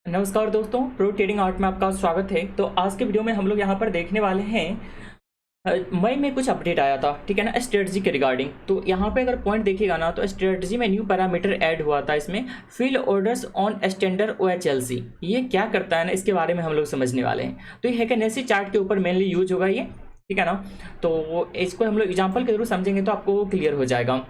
नमस्कार दोस्तों, pro trading art में आपका स्वागत है। तो आज के वीडियो में हम लोग यहाँ पर देखने वाले हैं मई में कुछ अपडेट आया था, ठीक है ना, स्ट्रेटजी के रिगार्डिंग। तो यहाँ पे अगर पॉइंट देखिएगा ना, तो स्ट्रेटजी में न्यू पैरामीटर ऐड हुआ था। इसमें fill orders on standard OHLC। ये क्या करता है ना, इसके बारे में हम लोग समझने वाले हैं। तो ये हैकेनेसी चार्ट के ऊपर मेनली यूज होगा ये, ठीक है ना। तो इसको हम लोग एग्जाम्पल के थ्रू समझेंगे तो आपको क्लियर हो जाएगा।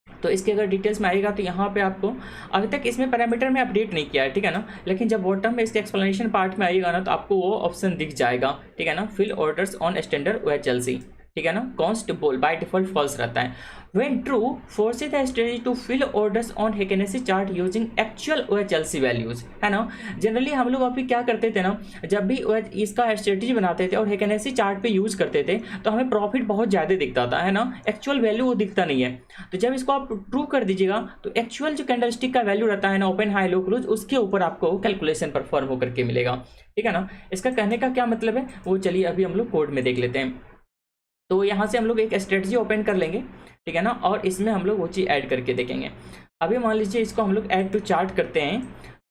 तो इसके अगर डिटेल्स में आएगा तो यहाँ पे आपको अभी तक इसमें पैरामीटर में अपडेट नहीं किया है, ठीक है ना। लेकिन जब बॉटम में इसके एक्सप्लेनेशन पार्ट में आएगा ना, तो आपको वो ऑप्शन दिख जाएगा, ठीक है ना। Fill orders on standard OHLC, ठीक है ना। कॉन्स्ट बोल बाय डिफॉल्ट फॉल्स रहता है। When true forces the strategy to fill orders on Heikin Ashi chart using actual OHLC values, है ना। जनरली हम लोग अभी क्या करते थे ना, जब भी इसका स्ट्रेटजी बनाते थे और हैकेनेसी चार्ट पे यूज करते थे तो हमें प्रॉफिट बहुत ज़्यादा दिखता था, है ना। एक्चुअल वैल्यू वो दिखता नहीं है। तो जब इसको आप ट्रू कर दीजिएगा तो एक्चुअल जो कैंडलस्टिक का वैल्यू रहता है ना, ओपन हाई लो क्लोज, उसके ऊपर आपको कैलकुलेशन परफॉर्म होकर के मिलेगा, ठीक है ना। इसका कहने का क्या मतलब है वो चलिए अभी हम लोग कोड में देख लेते हैं। तो यहाँ से हम लोग एक स्ट्रेटजी ओपन कर लेंगे, ठीक है ना, और इसमें हम लोग वो चीज़ ऐड करके देखेंगे। अभी मान लीजिए इसको हम लोग ऐड टू चार्ट करते हैं,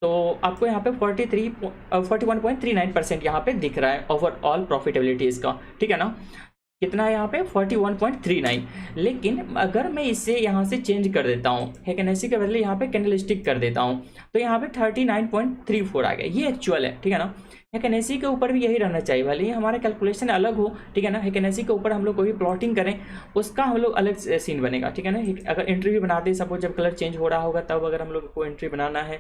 तो आपको यहाँ पे 41.39% यहाँ पे दिख रहा है ओवरऑल प्रॉफिटेबिलिटी इसका, ठीक है ना। कितना है यहाँ पे 41.39। लेकिन अगर मैं इसे यहाँ से चेंज कर देता हूँ, हैकेनेसी के बदले यहाँ पे कैंडलस्टिक कर देता हूँ, तो यहाँ पे 39.34 आ गया। ये एक्चुअल है, ठीक है ना। हैकेनेसी के ऊपर भी यही रहना चाहिए, भले ही हमारा कैलकुलेशन अलग हो, ठीक है ना। हैकेनेसी के ऊपर हम लोग कोई प्लॉटिंग करें उसका हम लोग अलग सीन बनेगा, ठीक है ना। अगर एंट्री भी बनाते हैं, सपोज जब कलर चेंज हो रहा होगा तब अगर हम लोग को एंट्री बनाना है,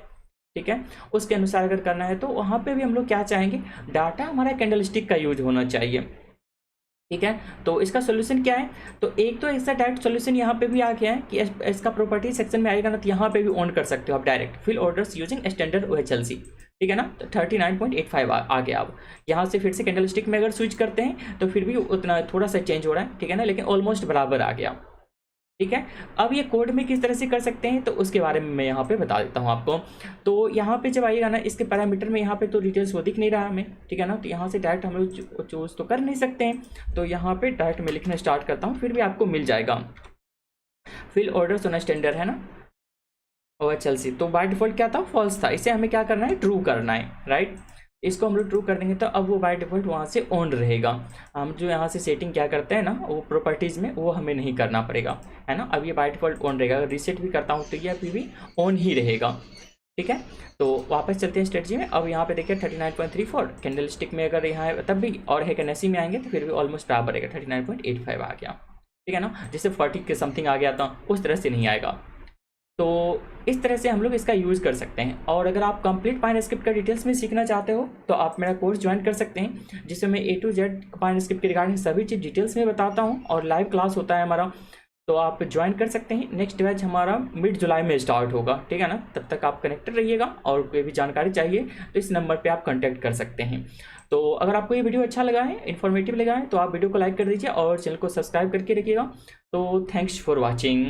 ठीक है, उसके अनुसार अगर करना है, तो वहाँ पे भी हम लोग क्या चाहेंगे, डाटा हमारा कैंडलस्टिक का यूज होना चाहिए, ठीक है। तो इसका सोल्यूशन क्या है, तो एक तो ऐसा डायरेक्ट सोल्यूशन यहाँ पे भी आ गया है कि इसका प्रॉपर्टी सेक्शन में आएगा ना, तो यहाँ पे भी ऑन कर सकते हो आप direct fill orders using standard OHLC, ठीक है ना। तो 39.85 आ गया। अब यहाँ से फिर से कैंडलस्टिक में अगर स्विच करते हैं तो फिर भी उतना थोड़ा सा चेंज हो रहा है, ठीक है ना, लेकिन ऑलमोस्ट बराबर आ गया, ठीक है। अब ये कोड में किस तरह से कर सकते हैं तो उसके बारे में मैं यहाँ पे बता देता हूँ आपको। तो यहाँ पे जब आइएगा ना, इसके पैरामीटर में यहाँ पे तो डिटेल्स वो दिख नहीं रहा हमें, ठीक है ना। तो यहाँ से डायरेक्ट हम लोग चूज तो कर नहीं सकते हैं, तो यहाँ पे डायरेक्ट मैं लिखना स्टार्ट करता हूँ, फिर भी आपको मिल जाएगा। फिल ऑर्डर्स ऑन स्टैंडर्ड, है ना, OHLC। तो बाय डिफॉल्ट क्या था, फॉल्स था। इसे हमें क्या करना है, ट्रू करना है, राइट। इसको हम लोग ट्रू कर देंगे तो अब वो बाय डिफॉल्ट वहाँ से ऑन रहेगा। हम जो यहाँ से सेटिंग क्या करते हैं ना, वो प्रॉपर्टीज़ में वो हमें नहीं करना पड़ेगा, है ना। अब ये बाय डिफॉल्ट ऑन रहेगा। अगर रीसेट भी करता हूँ तो ये अभी भी ऑन ही रहेगा, ठीक है। तो वापस चलते हैं स्ट्रेटजी में। अब यहाँ पे देखिए 39.34 कैंडल स्टिक में अगर यहाँ है तब भी, और हैकेनेसी में आएंगे तो फिर भी ऑलमोस्ट बराबर रहेगा, 39.85 आ गया, ठीक है ना। जैसे 40 के समथिंग आ गया था उस तरह से नहीं आएगा। तो इस तरह से हम लोग इसका यूज़ कर सकते हैं। और अगर आप कंप्लीट पाइनस्क्रिप्ट का डिटेल्स में सीखना चाहते हो तो आप मेरा कोर्स ज्वाइन कर सकते हैं, जिसमें मैं A to Z पाइनस्क्रिप्ट के रिगार्डिंग सभी चीज़ डिटेल्स में बताता हूँ और लाइव क्लास होता है हमारा, तो आप ज्वाइन कर सकते हैं। नेक्स्ट बैच हमारा मिड जुलाई में स्टार्ट होगा, ठीक है ना। तब तक आप कनेक्टेड रहिएगा और कोई भी जानकारी चाहिए तो इस नंबर पर आप कॉन्टैक्ट कर सकते हैं। तो अगर आपको ये वीडियो अच्छा लगा है, इन्फॉर्मेटिव लगा है, तो आप वीडियो को लाइक कर दीजिए और चैनल को सब्सक्राइब करके रखिएगा। तो थैंक्स फॉर वॉचिंग।